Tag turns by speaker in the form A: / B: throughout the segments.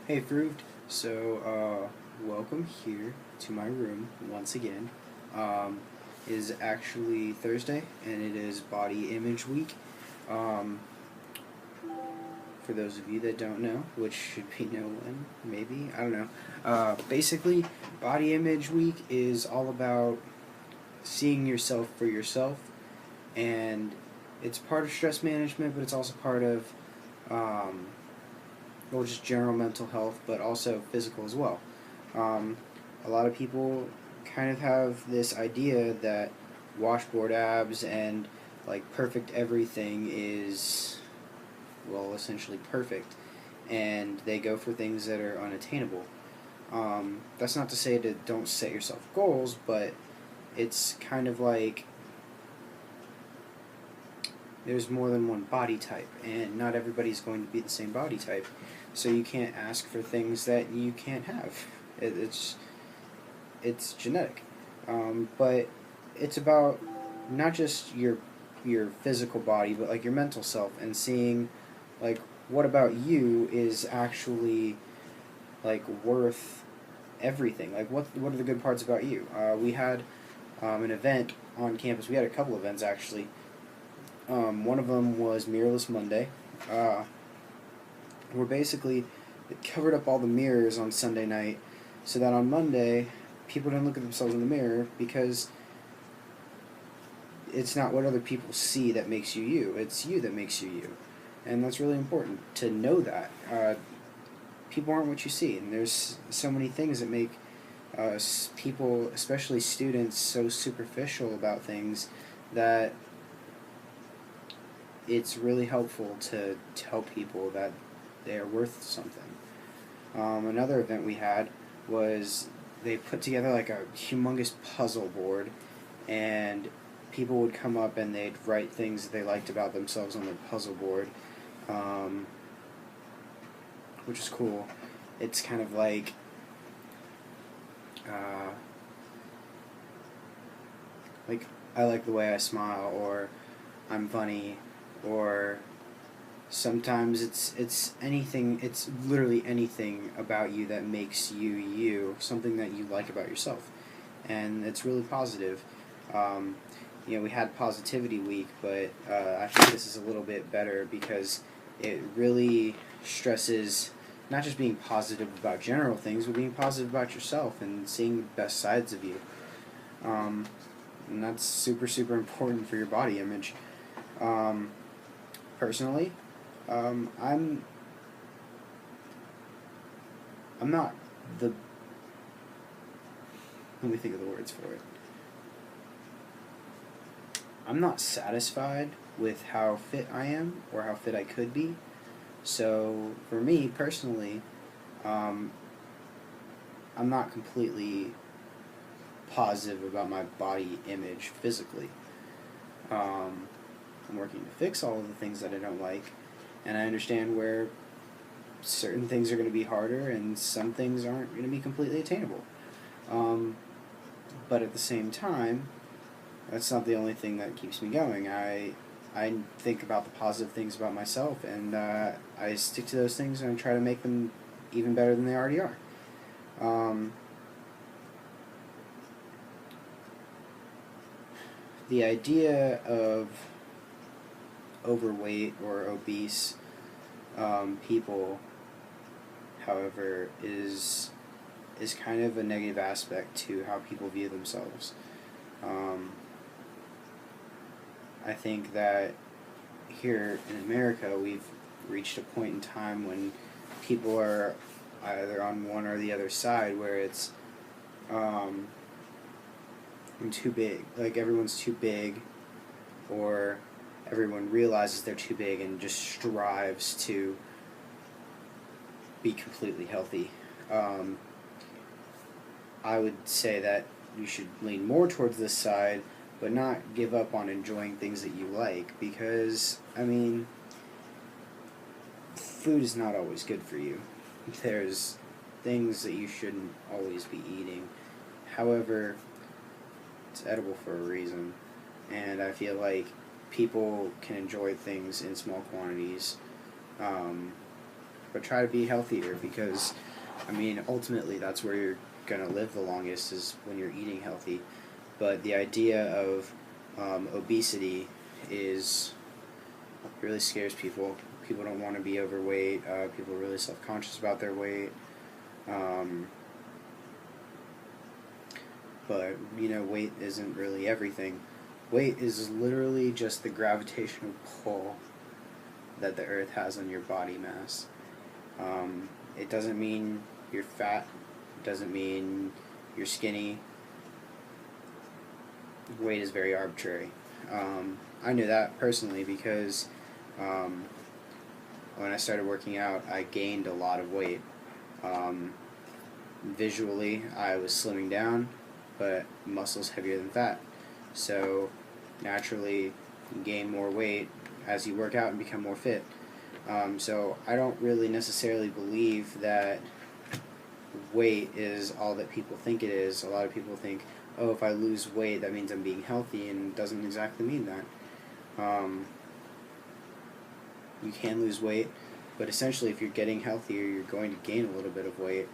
A: Hey Fruit, welcome here to my room once again. It is actually Thursday and it is Body Image Week. Um, for those of you that don't know, which should be no one, maybe, I don't know. Basically, Body Image Week is all about seeing yourself for yourself, and it's part of stress management, but it's also part of um, well, just general mental health, but also physical as well. Um, a lot of people kind of have this idea that washboard abs and like perfect everything is, well, essentially perfect, and they go for things that are unattainable. That's not to say that don't set yourself goals, but it's kind of like there's more than one body type, and not everybody's going to be the same body type. So you can't ask for things that you can't have. It's genetic, but it's about not just your physical body, but like your mental self, and seeing like what about you is actually like worth everything. Like what are the good parts about you? We had an event on campus. We had a couple events actually. One of them was Mirrorless Monday, uh, where basically it covered up all the mirrors on Sunday night so that on Monday people didn't look at themselves in the mirror, because it's not what other people see that makes you you, it's you that makes you you. And that's really important to know that. People aren't what you see, and there's so many things that make people, especially students, so superficial about things that it's really helpful to tell people that they are worth something. Another event we had was they put together like a humongous puzzle board, and people would come up and they'd write things that they liked about themselves on the puzzle board, um, which is cool. It's kind of uh, like I like the way I smile, or I'm funny, or sometimes it's anything. It's literally anything about you that makes you you. Something that you like about yourself, and it's really positive. Um, we had Positivity Week, but I think this is a little bit better because it really stresses not just being positive about general things, but being positive about yourself and seeing the best sides of you. Um, and that's super, super important for your body image. Um, Personally, I'm not the. Let me think of the words for it. I'm not satisfied with how fit I am or how fit I could be. So for me personally, um, I'm not completely positive about my body image physically. Um, I'm working to fix all of the things that I don't like, and I understand where certain things are going to be harder and some things aren't going to be completely attainable. Um, but at the same time, that's not the only thing that keeps me going. I think about the positive things about myself, and I stick to those things and I try to make them even better than they already are. Um, the idea of overweight or obese people, however, is kind of a negative aspect to how people view themselves. Um, I think that here in America, we've reached a point in time when people are either on one or the other side, where it's um, too big. Like everyone's too big, or everyone realizes they're too big and just strives to be completely healthy. Um, I would say that you should lean more towards this side, but not give up on enjoying things that you like, because, I mean, food is not always good for you. There's things that you shouldn't always be eating. However, it's edible for a reason, and I feel like people can enjoy things in small quantities, um, but try to be healthier, because I mean, ultimately that's where you're gonna live the longest, is when you're eating healthy. But the idea of obesity is really scares people. People don't want to be overweight. People are really self-conscious about their weight. Um, but you know, weight isn't really everything. Weight is literally just the gravitational pull that the earth has on your body mass. It doesn't mean you're fat. It doesn't mean you're skinny. Weight is very arbitrary. I knew that personally because um, when I started working out, I gained a lot of weight. Um, Visually, I was slimming down, but muscle's heavier than fat. So naturally, you gain more weight as you work out and become more fit. So I don't really necessarily believe that weight is all that people think it is. A lot of people think, oh, if I lose weight, that means I'm being healthy, and it doesn't exactly mean that. You can lose weight, but essentially if you're getting healthier, you're going to gain a little bit of weight.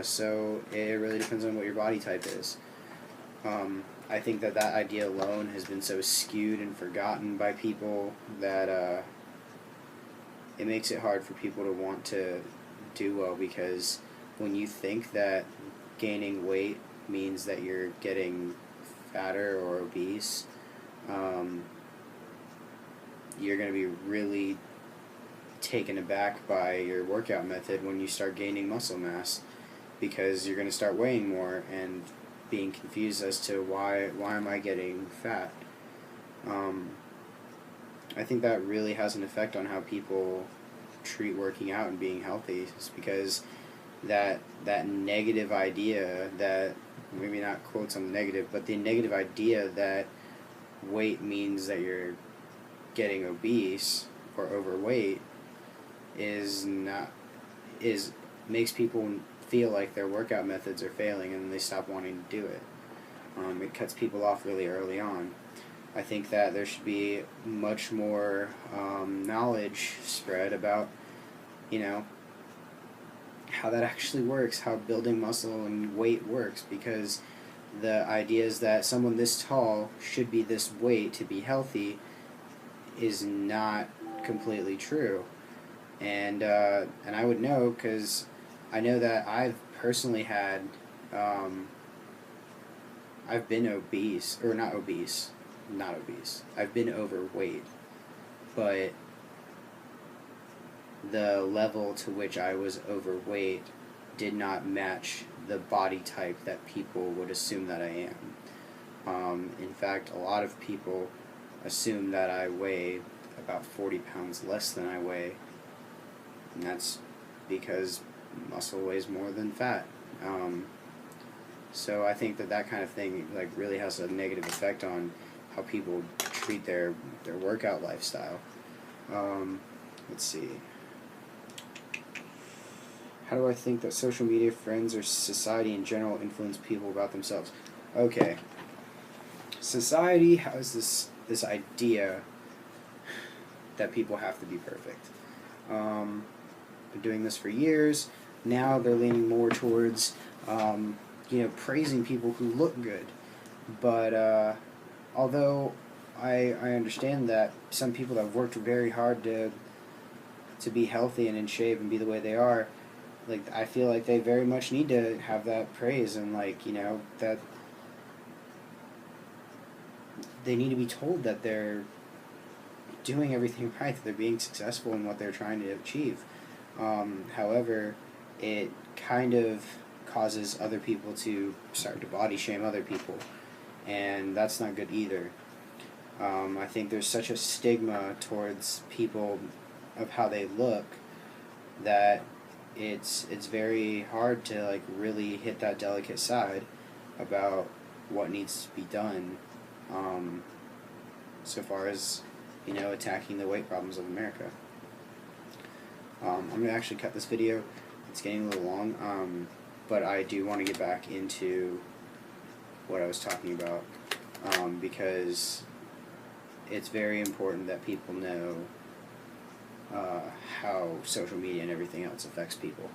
A: So it really depends on what your body type is. I think that idea alone has been so skewed and forgotten by people that it makes it hard for people to want to do well, because when you think that gaining weight means that you're getting fatter or obese, you're going to be really taken aback by your workout method when you start gaining muscle mass, because you're going to start weighing more and being confused as to why am I getting fat. I think that really has an effect on how people treat working out and being healthy. It's because that negative idea, that maybe not quotes on the negative, but the negative idea that weight means that you're getting obese or overweight makes people feel like their workout methods are failing, and they stop wanting to do it. It cuts people off really early on. I think that there should be much more knowledge spread about, you know, how that actually works, how building muscle and weight works, because the idea is that someone this tall should be this weight to be healthy is not completely true. And I would know, because I know that I've personally had, I've been obese, or not obese, I've been overweight, but the level to which I was overweight did not match the body type that people would assume that I am. In fact, a lot of people assume that I weigh about 40 pounds less than I weigh, and that's because muscle weighs more than fat. So I think that kind of thing like really has a negative effect on how people treat their workout lifestyle. Let's see. How do I think that social media, friends, or society in general influence people about themselves? Okay. Society has this idea that people have to be perfect. Been doing this for years. Now they're leaning more towards, praising people who look good. But although I understand that some people have worked very hard to be healthy and in shape and be the way they are, like, I feel like they very much need to have that praise, and that they need to be told that they're doing everything right, that they're being successful in what they're trying to achieve. However, it kind of causes other people to start to body shame other people, and that's not good either. I think there's such a stigma towards people of how they look that it's very hard to really hit that delicate side about what needs to be done, so far as attacking the weight problems of America. I'm going to actually cut this video. It's getting a little long, but I do want to get back into what I was talking about, because it's very important that people know how social media and everything else affects people.